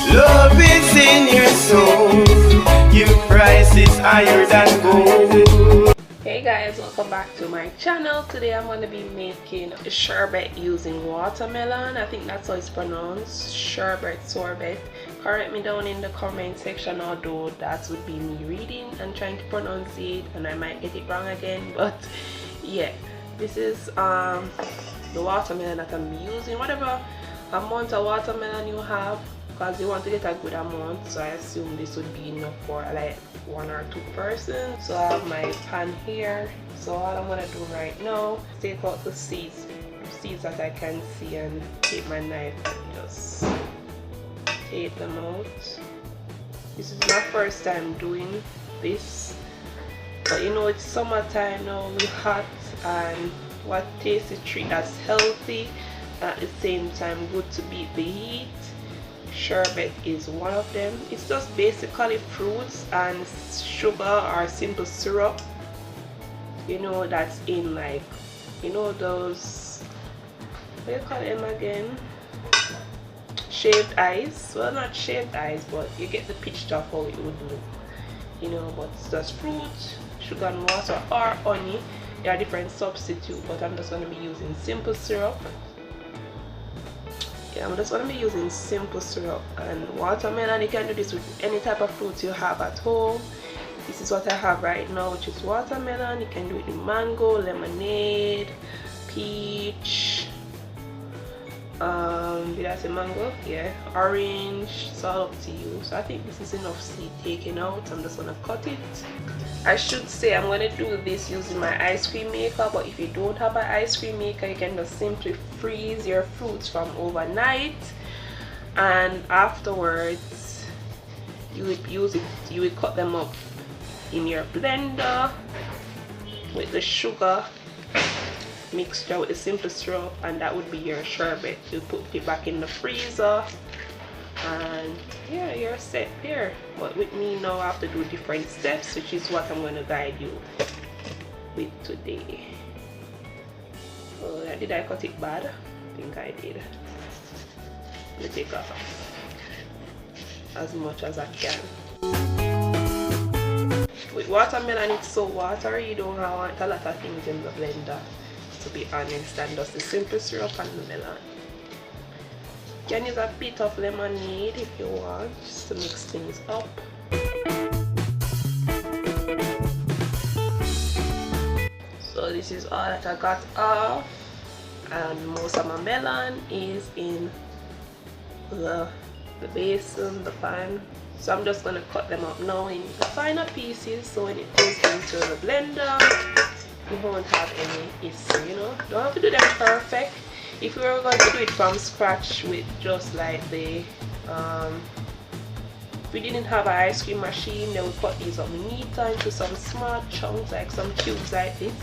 Love is in your soul. Your price is higher than gold. Hey guys, welcome back to my channel. Today I'm going to be making a sherbet using watermelon. I think that's how it's pronounced, sherbet sorbet. Correct me down in the comment section, although that would be me reading and trying to pronounce it and I might get it wrong again. But yeah, this is the watermelon that I'm using. Whatever amount of watermelon you have, because you want to get a good amount, so I assume this would be enough for like 1 or 2 persons. So I have my pan here. So all I'm gonna do right now, take out the seeds that I can see, and take my knife and just take them out. This is my first time doing this, but you know it's summertime now, we're hot, and what tasty treat that's healthy at the same time good to beat the heat. Sherbet is one of them. It's just basically fruits and sugar or simple syrup, you know, that's in, like, you know, those, what do you call them again, shaved ice. Well, not shaved ice, but you get the picture of how it would look, you know. But it's just fruit, sugar and water, or honey. There are different substitutes, but I'm just going to be using simple syrup. I'm just going to be using simple syrup and watermelon. You can do this with any type of fruit you have at home. This is what I have right now, which is watermelon. You can do it with mango, lemonade, peach, did I say mango? Yeah, orange. It's all up to you. So I think this is enough seed taken out. I'm just going to cut it. I should say I'm going to do this using my ice cream maker, but if you don't have an ice cream maker, you can just simply freeze your fruits from overnight, and afterwards you would use it, you would cut them up in your blender with the sugar mixture with the simple syrup, and that would be your sherbet. You put it back in the freezer and yeah, you're set there. But with me now, I have to do different steps, which is what I'm going to guide you with today. So did I cut it bad? I think I did. Let me take off as much as I can. With watermelon, it's so watery, you don't want a lot of things in the blender, to be honest, and just the simple syrup and the melon. You can use a bit of lemonade if you want, just to mix things up. So this is all that I got off, and most of my melon is in the basin, the pan. So I'm just going to cut them up now in the finer pieces, so when it goes into the blender, you won't have any issue, you know. Don't have to do them perfect. If we were going to do it from scratch with just like the if we didn't have an ice cream machine, then we cut these up neater into some small chunks, like some cubes like this.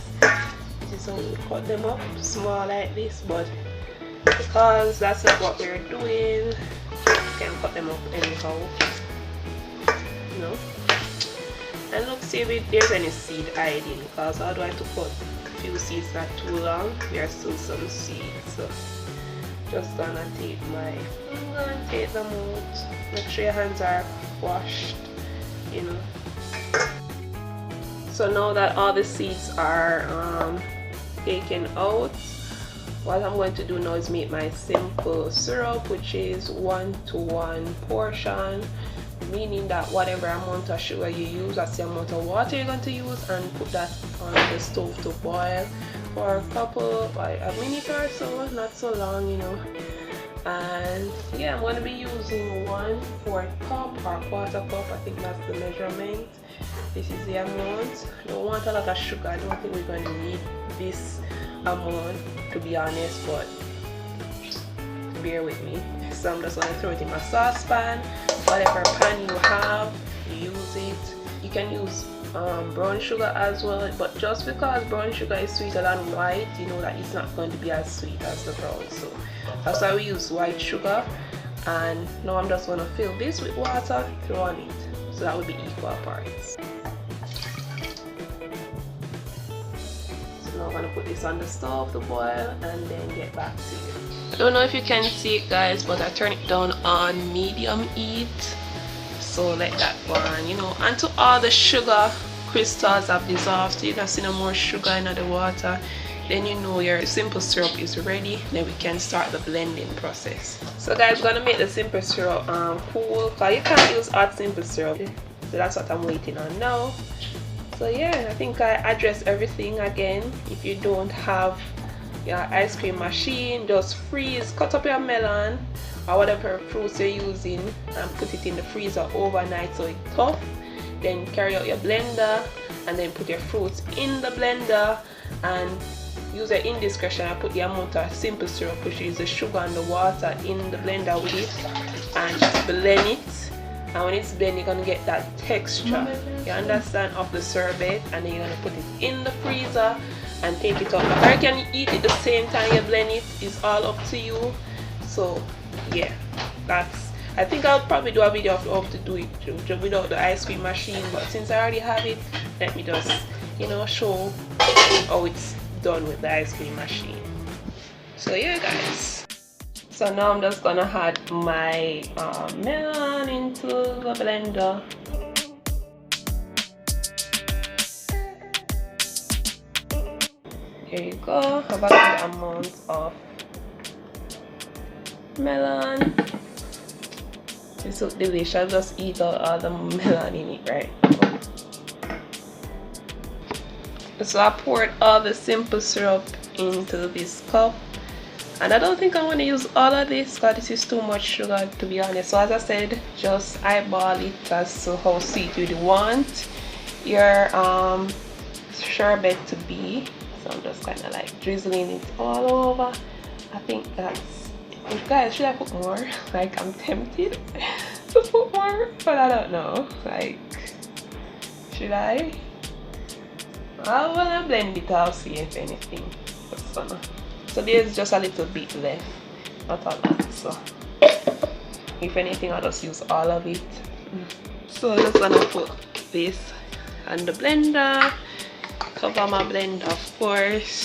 This is how we cut them up, small like this, but because that's not what we're doing, you can cut them up anyhow, you know. And look, see if there's any seed hiding, because although I took out a few seeds not too long, there are still some seeds. So just gonna take take them out. Make sure your hands are washed, you know. So now that all the seeds are taken out, what I'm going to do now is make my simple syrup, which is 1-to-1 portion, meaning that whatever amount of sugar you use, that's the amount of water you're going to use, and put that on the stove to boil for a minute or so, not so long, you know. And yeah, I'm going to be using 1/4 cup or 1/4 cup, I think that's the measurement. This is the amount. I don't want a lot of sugar. I don't think we're going to need this amount, to be honest, but bear with me. So I'm just going to throw it in my saucepan. Whatever pan you have, you use it. You can use brown sugar as well, but just because brown sugar is sweeter than white, you know that it's not going to be as sweet as the brown. So that's why we use white sugar. And now I'm just going to fill this with water, throw on it, so that would be equal parts. So now I'm going to put this on the stove to boil and then get back to you. I don't know if you can see it, guys, but I turn it down on medium heat. So let that go on, you know, until all the sugar crystals have dissolved, so you can see no more sugar in the water. Then you know your simple syrup is ready. Then we can start the blending process. So guys, we're gonna make the simple syrup cool, because you can't use hot simple syrup. So that's what I'm waiting on now. So yeah, I think I addressed everything again. If you don't have your ice cream machine, just freeze, cut up your melon or whatever fruits you're using and put it in the freezer overnight so it's tough. Then carry out your blender and then put your fruits in the blender and use your indiscretion and put the amount of simple syrup, which is the sugar and the water, in the blender with it and blend it. And when it's blended, you're gonna get that texture, you understand, of the sorbet, and then you're gonna put it in the freezer and take it out. Or you can eat it the same time you blend it, it's all up to you. So yeah, that's, I think I'll probably do a video of how to do it without the ice cream machine, but since I already have it, let me just, you know, show how it's done with the ice cream machine. So yeah guys, so now I'm just gonna add my melon into the blender. Here you go, have a good amount of melon. It's so delicious, just eat all the melon in it, right? So I poured all the simple syrup into this cup, and I don't think I'm going to use all of this because this is too much sugar, to be honest. So as I said, just eyeball it as to how sweet you want your sherbet to be. So I'm just kind of like drizzling it all over. I think that's it. Guys, should I put more? Like, I'm tempted to put more, but I don't know. Like, should I? I wanna blend it, I'll see if anything. So there's just a little bit left, not a lot. So if anything, I'll just use all of it. So I'm just gonna put this on the blender, cover my blender, of course.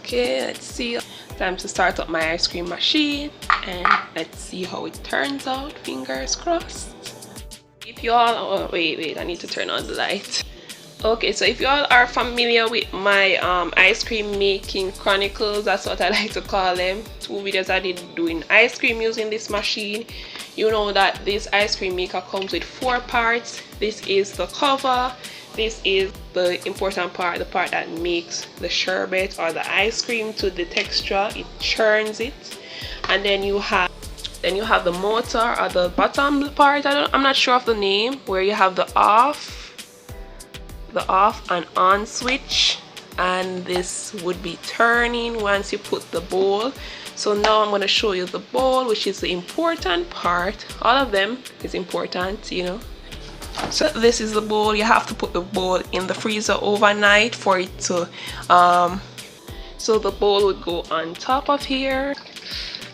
Okay, let's see. Time to start up my ice cream machine and let's see how it turns out. Fingers crossed. If you all, oh, wait, I need to turn on the light. Okay, so if you all are familiar with my ice cream making chronicles, that's what I like to call them, 2 videos I did doing ice cream using this machine, you know that this ice cream maker comes with 4 parts. This is the cover, this is the important part, the part that makes the sherbet or the ice cream to the texture, it churns it, and then you have the motor or the bottom part, I'm not sure of the name, where you have the off and on switch, and this would be turning once you put the bowl. So now I'm going to show you the bowl, which is the important part. All of them is important, you know. So this is the bowl. You have to put the bowl in the freezer overnight for it to so the bowl would go on top of here.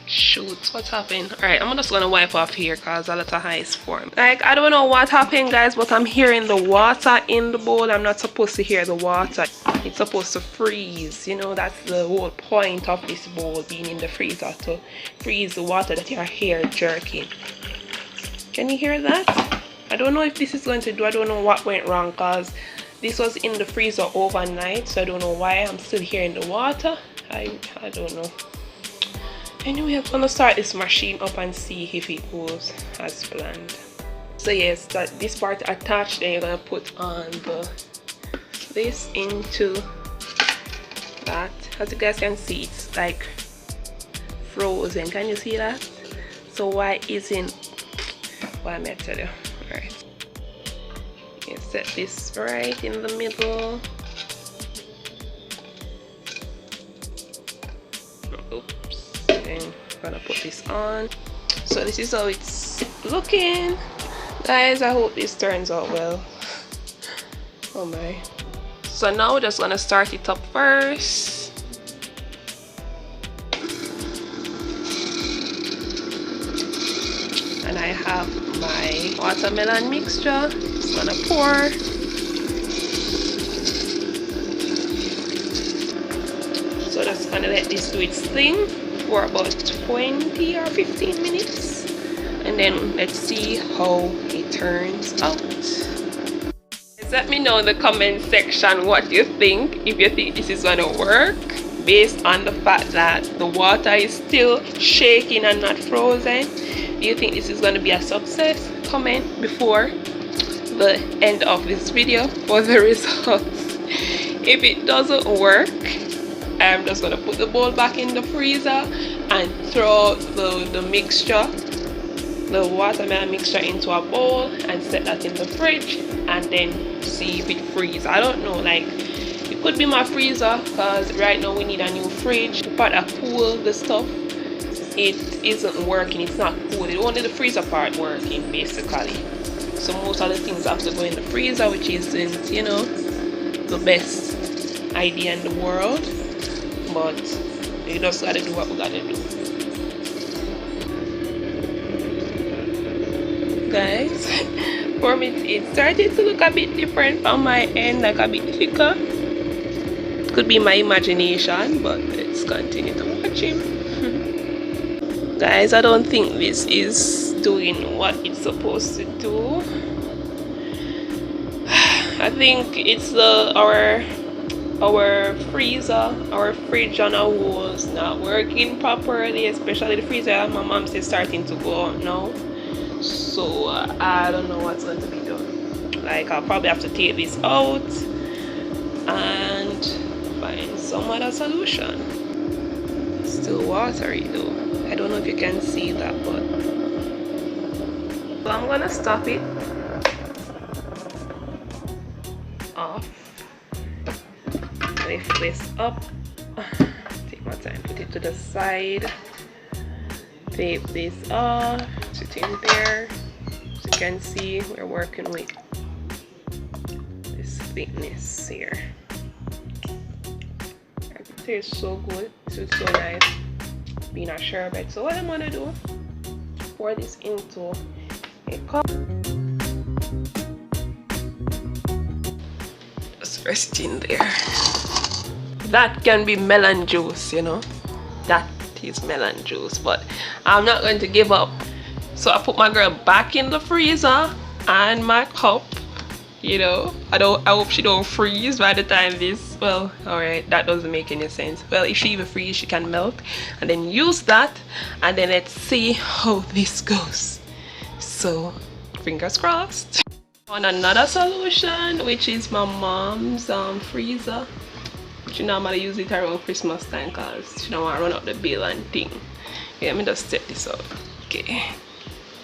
Shoot, what's happened? Alright, I'm just gonna wipe off here because a lot of ice formed. Like, I don't know what happened, guys, but I'm hearing the water in the bowl. I'm not supposed to hear the water. It's supposed to freeze, you know. That's the whole point of this bowl being in the freezer, to freeze the water that you're here jerking. Can you hear that? I don't know if this is going to do, I don't know what went wrong, because this was in the freezer overnight, so I don't know why I'm still hearing the water. I don't know. Anyway, I'm gonna start this machine up and see if it goes as planned. So yes, that this part attached, then you're gonna put on this into that. As you guys can see, it's like frozen. Can you see that? So why isn't, well, I'm gonna tell you. Alright, you set this right in the middle. Oops. Then I'm gonna put this on. So this is how it's looking, guys. I hope this turns out well. Oh my. So now we're just gonna start it up first. And I have my watermelon mixture. Just gonna pour. So just gonna let this do its thing for about 20 or 15 minutes, and then let's see how it turns out. Let me know in the comment section what you think, if you think this is gonna work based on the fact that the water is still shaking and not frozen. Do you think this is gonna be a success? Comment before the end of this video for the results. If it doesn't work, I'm just gonna put the bowl back in the freezer and throw the mixture, the watermelon mixture, into a bowl and set that in the fridge, and then see if it freezes. I don't know, like it could be my freezer, because right now we need a new fridge. The part that cool the stuff, it isn't working, it's not cool. It's only the freezer part working basically. So most of the things have to go in the freezer, which isn't, you know, the best idea in the world, but you just gotta do what we gotta do. Guys, for me it started to look a bit different on my end, like a bit thicker. It could be my imagination, but let's continue to watch him. Guys, I don't think this is doing what it's supposed to do. I think it's our freezer, our fridge on our walls not working properly, especially the freezer. My mom says starting to go out now. So I don't know what's going to be done. Like I'll probably have to take this out and find some other solution. It's still watery though. I don't know if you can see that, but so I'm gonna stop it off. Lift this up. Take my time, put it to the side. Tape this off. It in there. As you can see, we're working with this thickness here. It tastes so good. It tastes so nice being a sherbet. So what I'm gonna do, pour this into a cup. Just rest in there. That can be melon juice, you know. That is melon juice, but I'm not going to give up. So I put my girl back in the freezer and my cup, you know. I hope she don't freeze by the time this, well, alright, that doesn't make any sense. Well, if she even freeze, she can melt, and then use that, and then let's see how this goes. So fingers crossed. On another solution, which is my mom's freezer. She normally use it around Christmas time because she don't want to run up the bill and thing. Yeah, let me just set this up. Okay.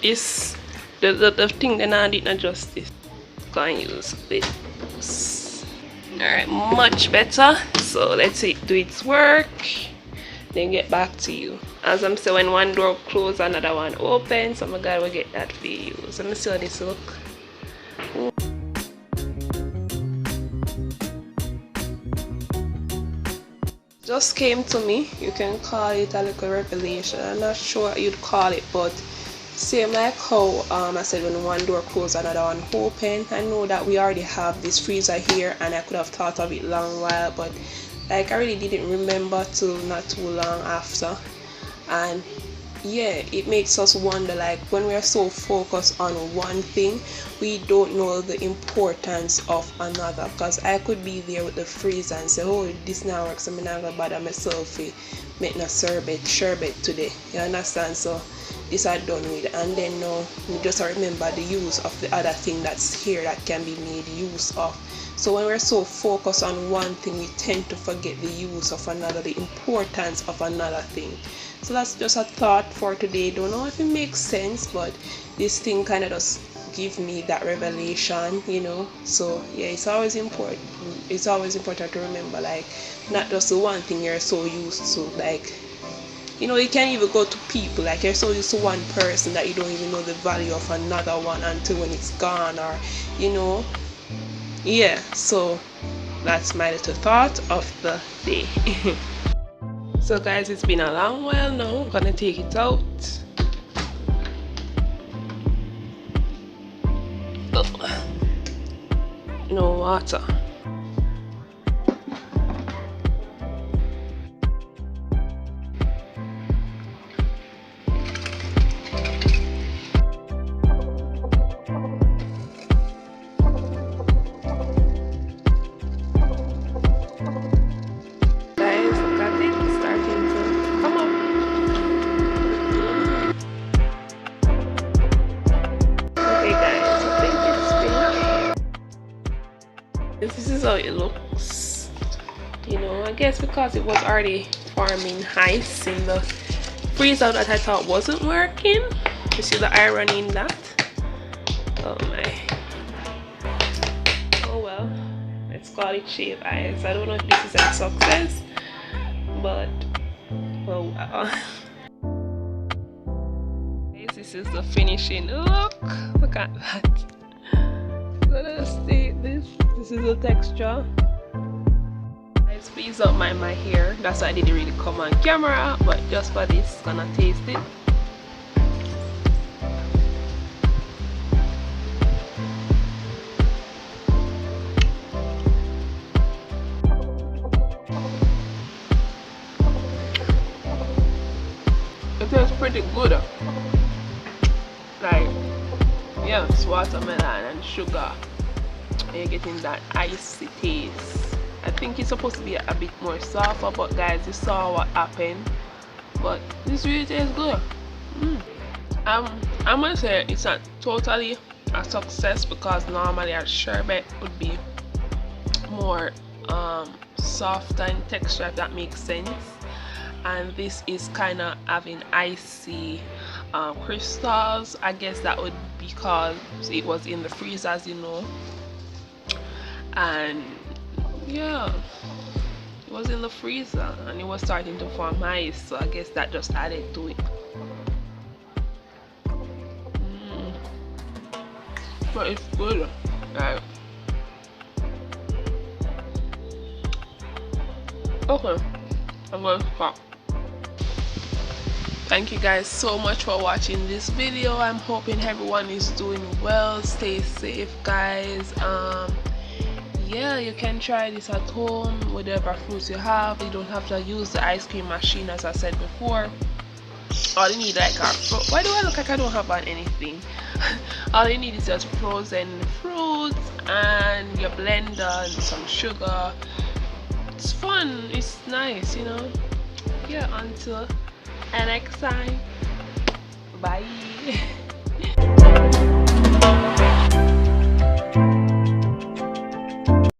This, the thing that I did not justice. Go and use this. Alright, much better. So let's see it do its work. Then get back to you. As I'm saying, when one door closed, another one open. So my God will get that for you. So let me see how this look. Just came to me. You can call it a little revelation. I'm not sure what you'd call it, but same like how I said, when one door closed, another one open. I know that we already have this freezer here, and I could have thought of it long while, but like I really didn't remember till not too long after. And yeah, it makes us wonder, like when we are so focused on one thing, we don't know the importance of another. Because I could be there with the freezer and say, oh, this now works, so I'm not gonna bother myself make no sherbet today, you understand? So this I done with, and then now we just remember the use of the other thing that's here that can be made use of. So when we're so focused on one thing, we tend to forget the use of another, the importance of another thing. So that's just a thought for today. Don't know if it makes sense, but this thing kind of just give me that revelation, you know. So yeah, it's always important to remember, like, not just the one thing you're so used to. Like, you know, you can't even go to people, like you're so used to one person that you don't even know the value of another one until when it's gone, or you know. Yeah, so that's my little thought of the day. So guys, it's been a long while now. I'm gonna take it out. water. This is how it looks, you know. I guess because it was already forming ice in the freezer that I thought wasn't working. You see the irony in that? Oh my. Oh well, let's call it shaved ice. I don't know if this is a success, but oh well. This is the finishing look. Look at that. Let us see this. This is the texture. I squeeze up my hair. That's why I didn't really come on camera, but just for this, gonna taste it. It tastes pretty good. Like, yeah, it's watermelon and sugar. You're getting that icy taste. I think it's supposed to be a bit more softer, but guys, you saw what happened. But this really tastes good. I'm gonna say it's not totally a success because normally a sherbet would be more soft in texture, if that makes sense. And this is kind of having icy crystals. I guess that would be because it was in the freezer, as you know. And yeah, it was in the freezer and it was starting to form ice, so I guess that just added to it. But it's good. Right. Okay, I'm going to stop. Thank you guys so much for watching this video. I'm hoping everyone is doing well. Stay safe, guys. Yeah, you can try this at home, whatever fruits you have. You don't have to use the ice cream machine, as I said before. All you need, like why do I look like I don't have on anything? All you need is just frozen fruits and your blender and some sugar. It's fun, it's nice, you know. Yeah, until next time, bye.